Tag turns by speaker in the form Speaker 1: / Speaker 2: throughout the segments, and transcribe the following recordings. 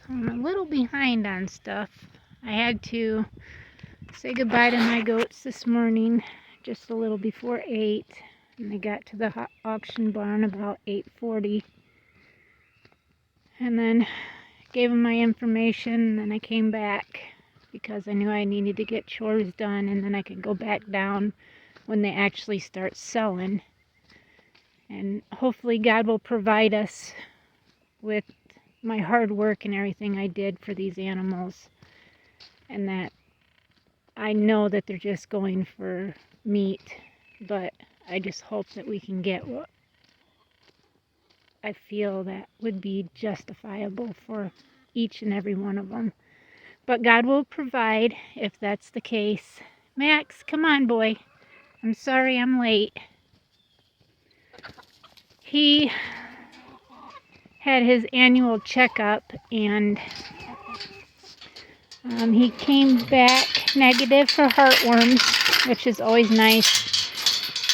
Speaker 1: I'm a little behind on stuff. I had to say goodbye to my goats this morning just a little before 8, and they got to the auction barn about 8:40, and then gave them my information, and then I came back because I knew I needed to get chores done, and then I could go back down when they actually start selling. And hopefully God will provide us with my hard work and everything I did for these animals, and that I know that they're just going for meat, but I just hope that we can get what I feel that would be justifiable for each and every one of them. But God will provide if that's the case. Max, come on, boy. I'm sorry I'm late. He had his annual checkup, and he came back negative for heartworms, which is always nice.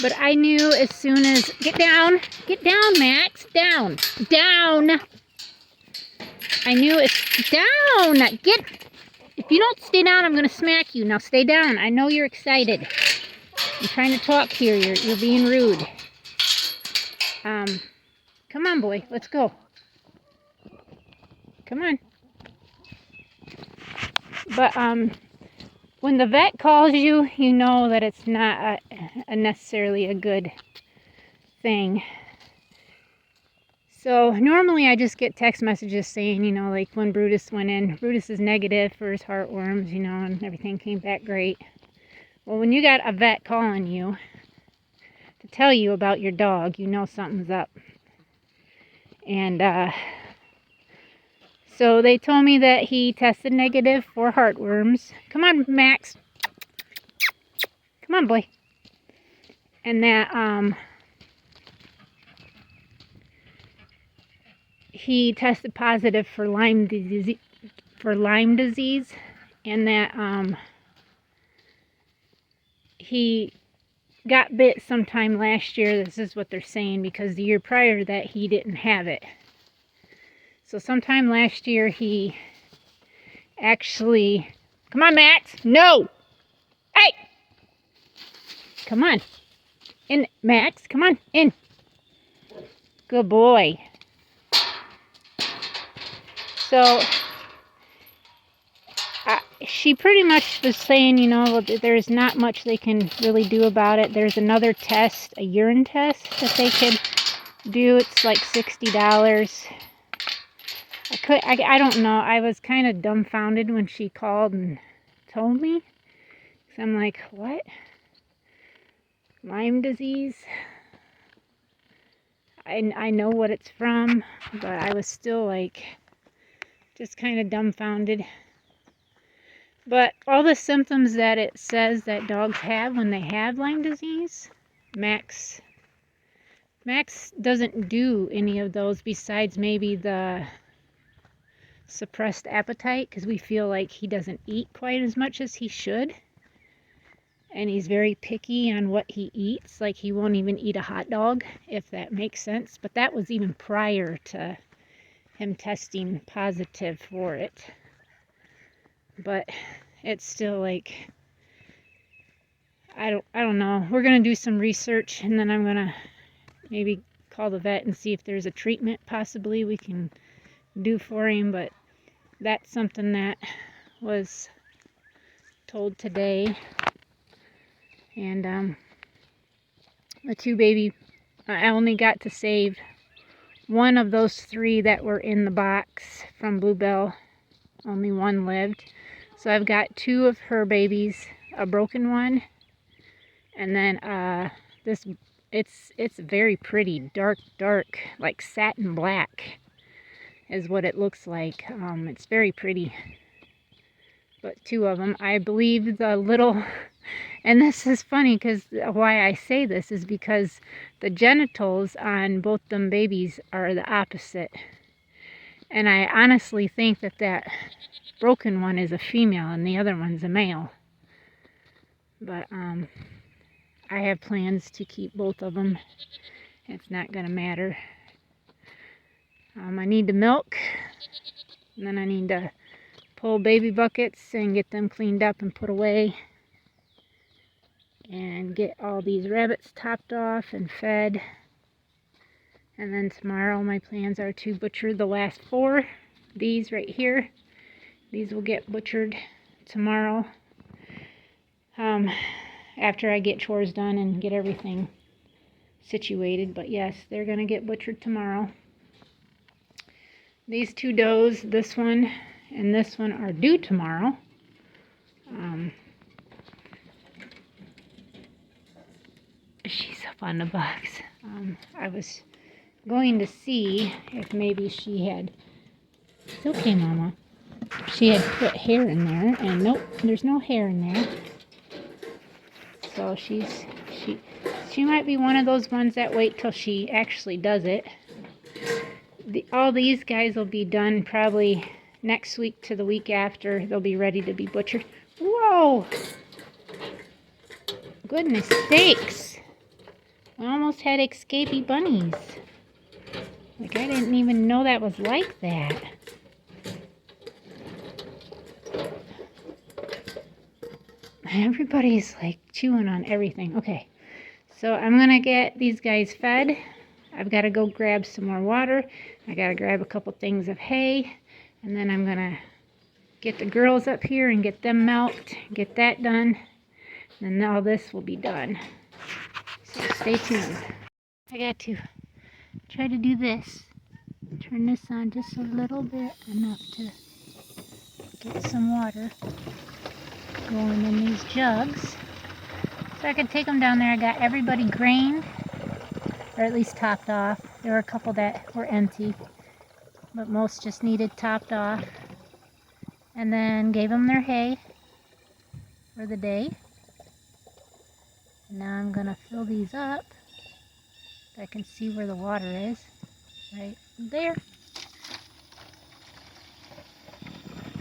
Speaker 1: But I knew as soon as... Get down, Max, down. I knew it's down. If you don't stay down, I'm going to smack you. Now stay down. I know you're excited. I'm trying to talk here. You're being rude. Come on, boy. Let's go. Come on. But when the vet calls you, you know that it's not necessarily a good thing. So normally I just get text messages saying, like when Brutus went in, Brutus is negative for his heartworms, and everything came back great. Well, when you got a vet calling you to tell you about your dog, you know something's up. And so they told me that he tested negative for heartworms. Come on, Max. Come on, boy. And that he tested positive for Lyme disease, and that he got bit sometime last year. This is what they're saying, because the year prior to that he didn't have it. So sometime last year he actually... Come on, Max. No! Hey! Come on. In, Max. Come on, in. Good boy. So she pretty much was saying, there's not much they can really do about it. There's another test, a urine test that they could do. It's like $60. I don't know. I was kind of dumbfounded when she called and told me. So I'm like, what? Lyme disease? I know what it's from, but I was still like, just kind of dumbfounded. But all the symptoms that it says that dogs have when they have Lyme disease, Max doesn't do any of those, besides maybe the suppressed appetite, because we feel like he doesn't eat quite as much as he should. And he's very picky on what he eats. Like, he won't even eat a hot dog, if that makes sense. But that was even prior to him testing positive for it. But it's still like, I don't know. We're going to do some research, and then I'm going to maybe call the vet and see if there's a treatment possibly we can do for him. But that's something that was told today. And the two baby, I only got to save one of those 3 that were in the box from Bluebell. Only one lived. So I've got 2 of her babies, a broken one, and then it's very pretty, dark, like satin black is what it looks like. It's very pretty. But 2 of them, I believe the little, and this is funny because why I say this is because the genitals on both them babies are the opposite. And I honestly think that broken one is a female and the other one's a male. But I have plans to keep both of them. It's not going to matter. I need to milk And then I need to pull baby buckets and get them cleaned up and put away. And get all these rabbits topped off and fed. And then tomorrow my plans are to butcher the last 4. These right here. These will get butchered tomorrow. After I get chores done and get everything situated. But yes, they're going to get butchered tomorrow. These 2 does, this one and this one, are due tomorrow. She's up on the box. I was going to see if maybe she had... It's okay, Mama. She had put hair in there, and nope, there's no hair in there. So she might be one of those ones that wait till she actually does it. All these guys will be done probably next week to the week after. They'll be ready to be butchered. Whoa! Goodness sakes! I almost had escapee bunnies. Like, I didn't even know that was like that. Everybody's like chewing on everything. Okay, so I'm gonna get these guys fed. I've got to go grab some more water. I got to grab a couple things of hay, and then I'm gonna get the girls up here and get them milked, get that done, and then all this will be done. So stay tuned. I got to try to do this. Turn this on just a little bit, enough to get some water going in these jugs. So I could take them down there. I got everybody grained, or at least topped off. There were a couple that were empty, but most just needed topped off. And then gave them their hay for the day. Now I'm gonna fill these up. I can see where the water is, right there.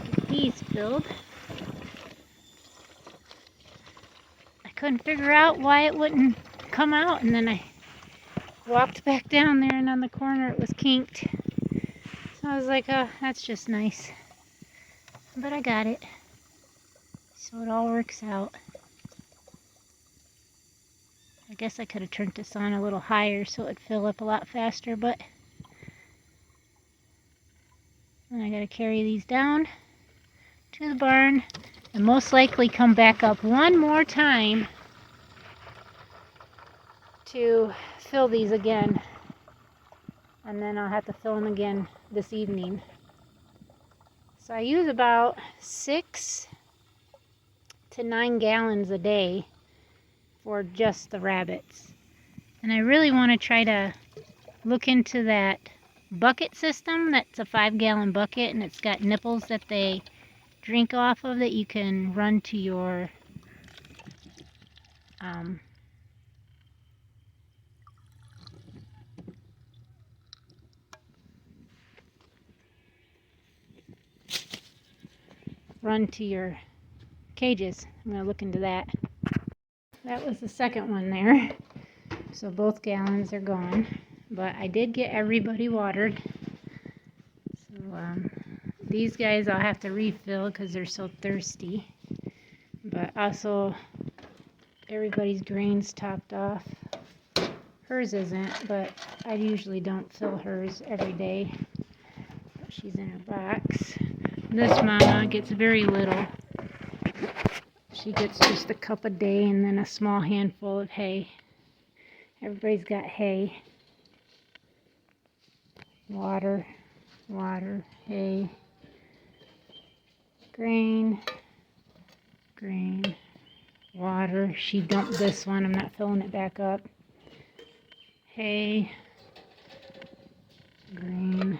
Speaker 1: Get these filled. I couldn't figure out why it wouldn't come out, and then I walked back down there, and on the corner it was kinked. So I was like, oh, that's just nice. But I got it. So it all works out. I guess I could have turned this on a little higher so it'd fill up a lot faster, but then I gotta carry these down to the barn and most likely come back up one more time to fill these again. And then I'll have to fill them again this evening. So I use about 6 to 9 gallons a day for just the rabbits. And I really want to try to look into that bucket system. That's a 5-gallon bucket, and it's got nipples that they drink off of that you can run to your cages. I'm going to look into that. That was the second one there. So both gallons are gone. But I did get everybody watered. So these guys I'll have to refill because they're so thirsty. But also everybody's grain's topped off. Hers isn't, but I usually don't fill hers every day. She's in her box. This mama gets very little. She gets just a cup a day and then a small handful of hay. Everybody's got hay. Water, water, hay. Grain, grain, water. She dumped this one. I'm not filling it back up. Hay, grain,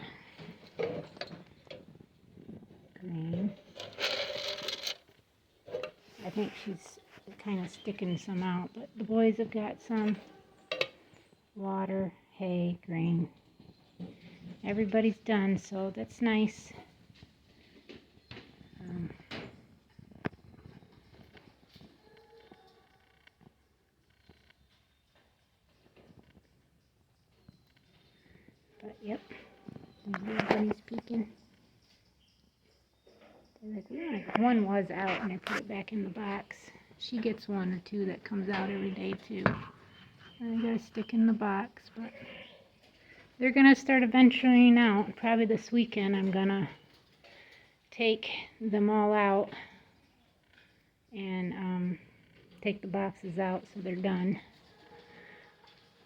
Speaker 1: grain. I think she's kind of sticking some out, but the boys have got some. Water, hay, grain. Everybody's done, so that's nice. But yep, everybody's peeking. One was out and I put it back in the box. She gets one or two that comes out every day too. I gotta stick in the box, but they're gonna start venturing out. Probably this weekend I'm gonna take them all out and take the boxes out so they're done.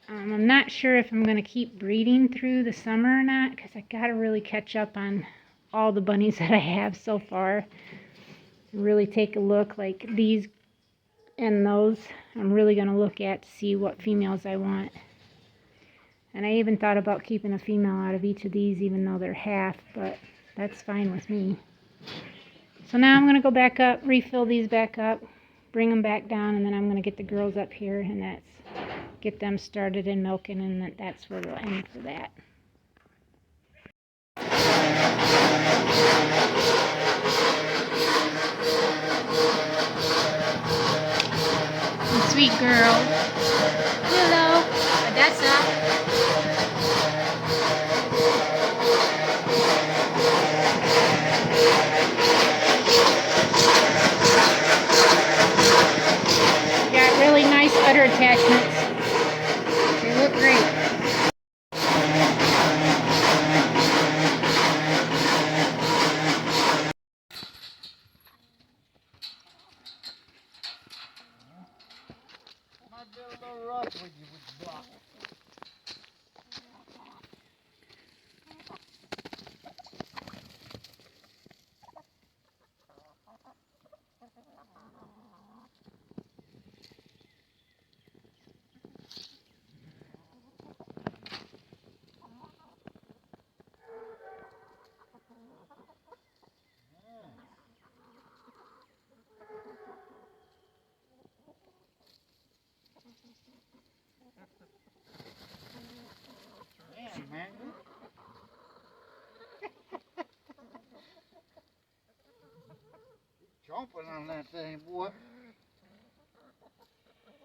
Speaker 1: I'm not sure if I'm gonna keep breeding through the summer or not, because I gotta really catch up on all the bunnies that I have so far. Really take a look, like these and those. I'm really gonna look at to see what females I want. And I even thought about keeping a female out of each of these, even though they're half, but that's fine with me. So now I'm gonna go back up, refill these back up, bring them back down, and then I'm gonna get the girls up here, and get them started in milking, and that's where we'll end for that. Sweet girl. Hello, Odessa. Got really nice udder attachments. They look great.
Speaker 2: Man. Chomping on that thing, boy.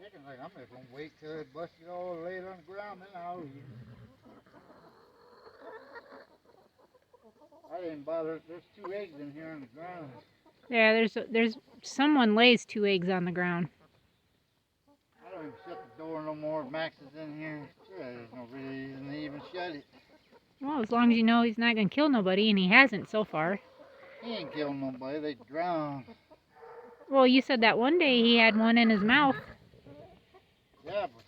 Speaker 2: Chicken like I'm just gonna wait till it busts it all laid on the ground, then I'll eat it. I didn't bother. There's 2 eggs in here on the ground.
Speaker 1: Yeah, there's someone lays 2 eggs on the ground.
Speaker 2: I don't even shut the door no more. If Max is in here. Yeah, there's no reason to even shut it.
Speaker 1: Well, as long as you know he's not gonna kill nobody, and he hasn't so far.
Speaker 2: He ain't killing nobody. They drown.
Speaker 1: Well, you said that one day he had one in his mouth.
Speaker 2: Yeah, but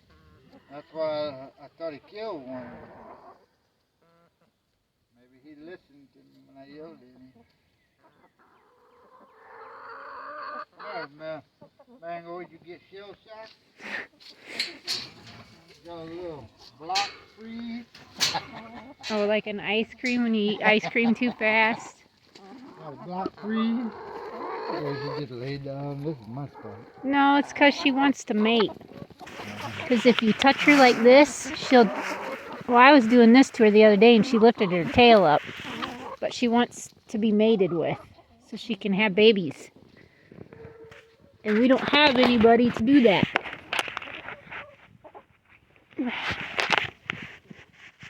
Speaker 2: that's why I thought he killed one. Maybe he listened to me when I yelled at him. Alright, man. Mango, did you get shell shocked? Got a little block freeze.
Speaker 1: Oh, like an ice cream when you eat ice cream too fast.
Speaker 2: Got a block freeze. Or she just laid down. This is my spot.
Speaker 1: No, it's because she wants to mate. Because if you touch her like this, she'll... Well, I was doing this to her the other day and she lifted her tail up. But she wants to be mated with so she can have babies. And we don't have anybody to do that.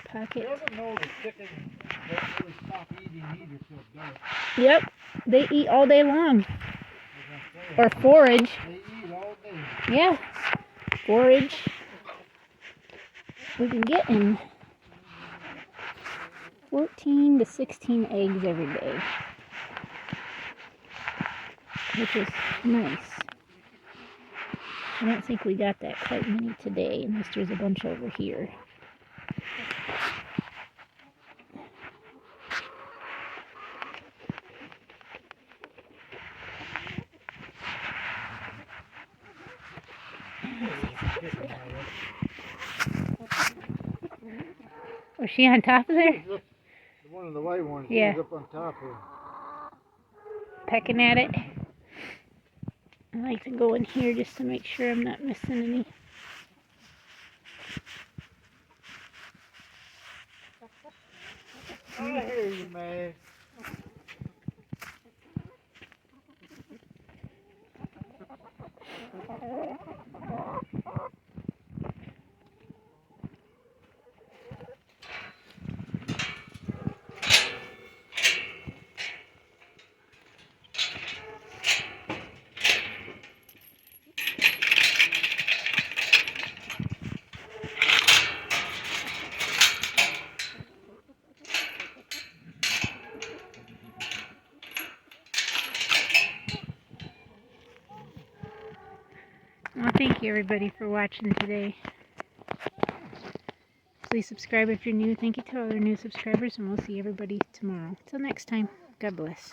Speaker 1: Pocket.
Speaker 2: You ever know the chickens don't really stop eating either till dark?
Speaker 1: Yep, they eat all day long. Or forage.
Speaker 2: They eat all day.
Speaker 1: Yeah, forage. We can get in 14 to 16 eggs every day, which is nice. I don't think we got that quite many today, unless there's a bunch over here. Was she on top of there?
Speaker 2: One of the white ones.
Speaker 1: Yeah.
Speaker 2: She's up on top here.
Speaker 1: Pecking at it. I like to go in here just to make sure I'm not missing any.
Speaker 2: I hear you, man.
Speaker 1: Well, thank you everybody for watching today. Please subscribe if you're new. Thank you to all our new subscribers, and we'll see everybody tomorrow. Till next time, God bless.